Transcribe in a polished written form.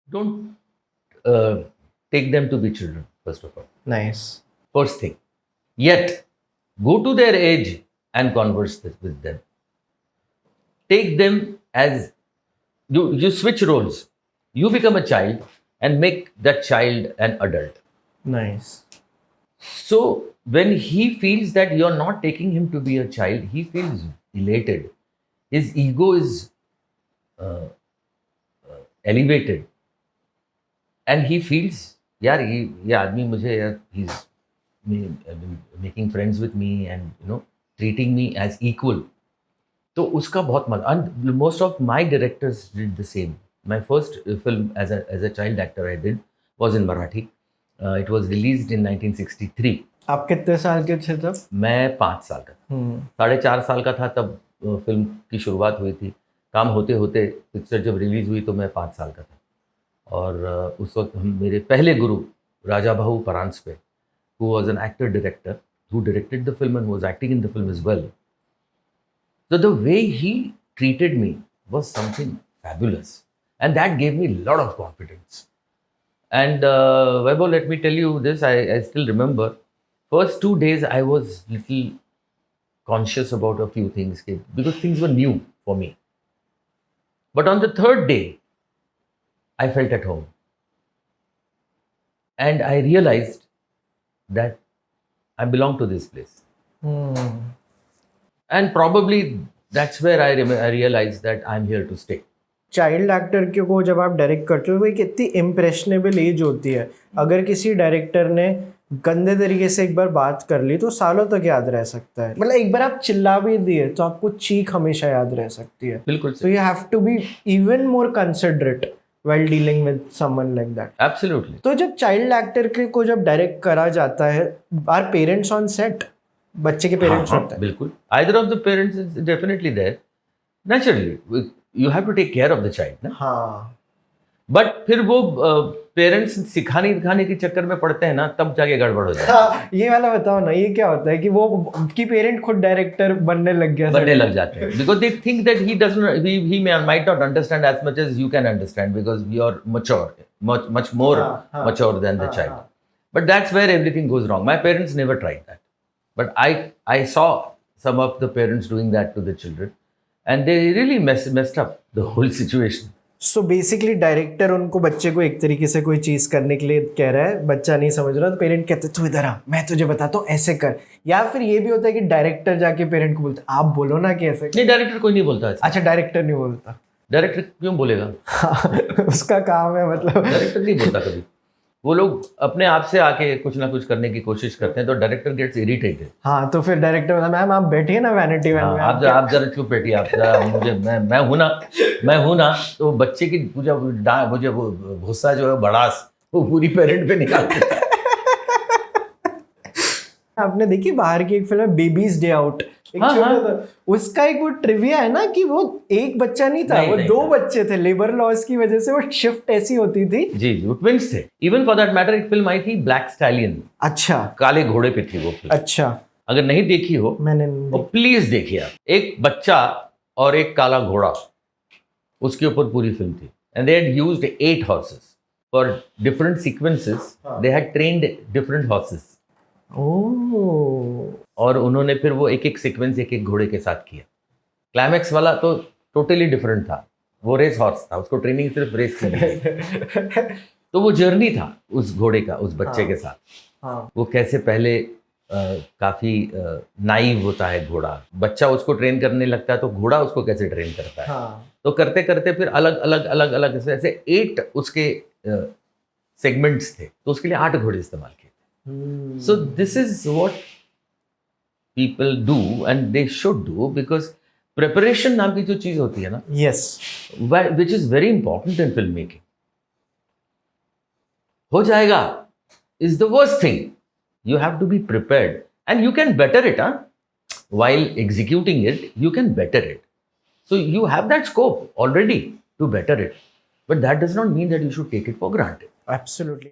Don't take them to be children, first of all. Nice. First thing. Yet, go to their age and converse with them. Take them as you switch roles. You become a child and make that child an adult. Nice. So when he feels that you're not taking him to be a child, he feels elated. His ego is elevated, and he feels, यार ये आदमी मुझे यार he's making friends with me and treating me as equal. तो उसका बहुत मजा. And most of my directors did the same. My first film as a child actor I did was in Marathi. It was released in 1963. आप कितने साल के थे तब? मैं 5 साल का था. 4.5 साल का था तब फिल्म की शुरुआत हुई थी. काम होते होते पिक्चर जब रिलीज़ हुई तो मैं 5 साल का था. और उस वक्त मेरे पहले गुरु राजा भाऊ Paranjpe, who was an actor director, who directed the film and was acting in the film as well. So the way he treated me was something fabulous, and that gave me a lot of confidence. And Vaibhav, let me tell you this, I still remember, first 2 days I was little conscious about a few things because things were new for me. But on the third day, I felt at home. And I realized that I belong to this place. And probably that's where I realized that I'm here to stay. Child actor को जब आप direct करते हो वो एक इतनी impressionable as होती है. अगर किसी डायरेक्टर ने गंदे तरीके से एक बार बात कर ली तो सालों तक याद रह सकता है. मतलब एक बार आप चिल्ला भी दिए तो आपको चीख हमेशा याद रह सकती है. बिल्कुल. So you have to be even more considerate while dealing with someone like that. Absolutely. तो जब चाइल्ड एक्टर को जब डायरेक्ट करा जाता है, आर पेरेंट्स ऑन सेट? बच्चे के पेरेंट्स होते हैं? बिल्कुल. Either of the parents is definitely there. Naturally, you have to take care of the child, ना? हाँ. बट फिर वो पेरेंट्स सिखाने दिखाने के चक्कर में पड़ते हैं ना, तब जाके गड़बड़ हो जाता है. हाँ, ये वाला बताओ ना, ये क्या होता है कि वो कि पेरेंट खुद डायरेक्टर बनने लग जाते हैं because they think that he doesn't he might not understand as much as you can understand because you are mature, much more mature than the child. But that's where everything goes wrong. My parents never tried that, but I saw some of the parents doing that to the children, and they really messed up the whole situation. So basically director उनको बच्चे को एक तरीके से कोई चीज़ करने के लिए कह रहा है, बच्चा नहीं समझ रहा तो पेरेंट कहते तू इधर आ, मैं तुझे बताता हूँ ऐसे कर. या फिर ये भी होता है कि डायरेक्टर जाके पेरेंट को बोलता है आप बोलो ना कि ऐसे. नहीं, डायरेक्टर कोई नहीं बोलता. अच्छा, डायरेक्टर नहीं बोलता. डायरेक्टर क्यों बोलेगा? उसका काम है, मतलब डायरेक्टर नहीं बोलता कभी. वो लोग अपने आप से आके कुछ ना कुछ करने की कोशिश करते हैं तो डायरेक्टर गेट्स इरिटेटेड. हाँ, तो फिर डायरेक्टर बोला मैम आप बैठिए ना वैनिटी वैन में. आप जरा चुप बैठिए आप जरा. मुझे मैं हूँ ना तो बच्चे की मुझे वो गुस्सा जो है बड़ास वो पूरी पेरेंट पे निकाल देता है. आपने देखी बाहर की एक फिल्म बेबीज डे आउट, उसका एक वो ट्रिविया है ना कि वो एक बच्चा नहीं था, वो 2 बच्चे थे. लेबर लॉस की वजह से वो शिफ्ट ऐसी होती थी. जी, वो ट्विंस थे. इवन फॉर दैट मैटर एक फिल्म आई थी ब्लैक स्टैलियन. अच्छा. काले घोड़े पे थी वो फिल्म. अच्छा. अगर नहीं देखी हो मैंने वो प्लीज देखिए आप. एक बच्चा और एक काला घोड़ा, उसके ऊपर पूरी फिल्म थी. And they had used 8 horses for different sequences. They had trained different horses. और उन्होंने फिर वो एक सीक्वेंस एक घोड़े के साथ किया. क्लाइमैक्स वाला तो टोटली डिफरेंट था. वो रेस हॉर्स था, उसको ट्रेनिंग सिर्फ रेस की. तो वो जर्नी था उस घोड़े का, उस बच्चे के साथ. वो कैसे पहले काफी नाइव होता है घोड़ा, बच्चा उसको ट्रेन करने लगता है तो घोड़ा उसको कैसे ट्रेन करता है. तो करते करते फिर अलग अलग ऐसे 8 उसके सेगमेंट्स थे, तो उसके लिए 8 घोड़े इस्तेमाल किए. So this is what people do and they should do because preparation नाम की जो चीज होती है ना, yes, which is very important in filmmaking, हो जाएगा is the worst thing. You have to be prepared and you can better it, while executing it you can better it. So you have that scope already to better it, but that does not mean that you should take it for granted. Absolutely.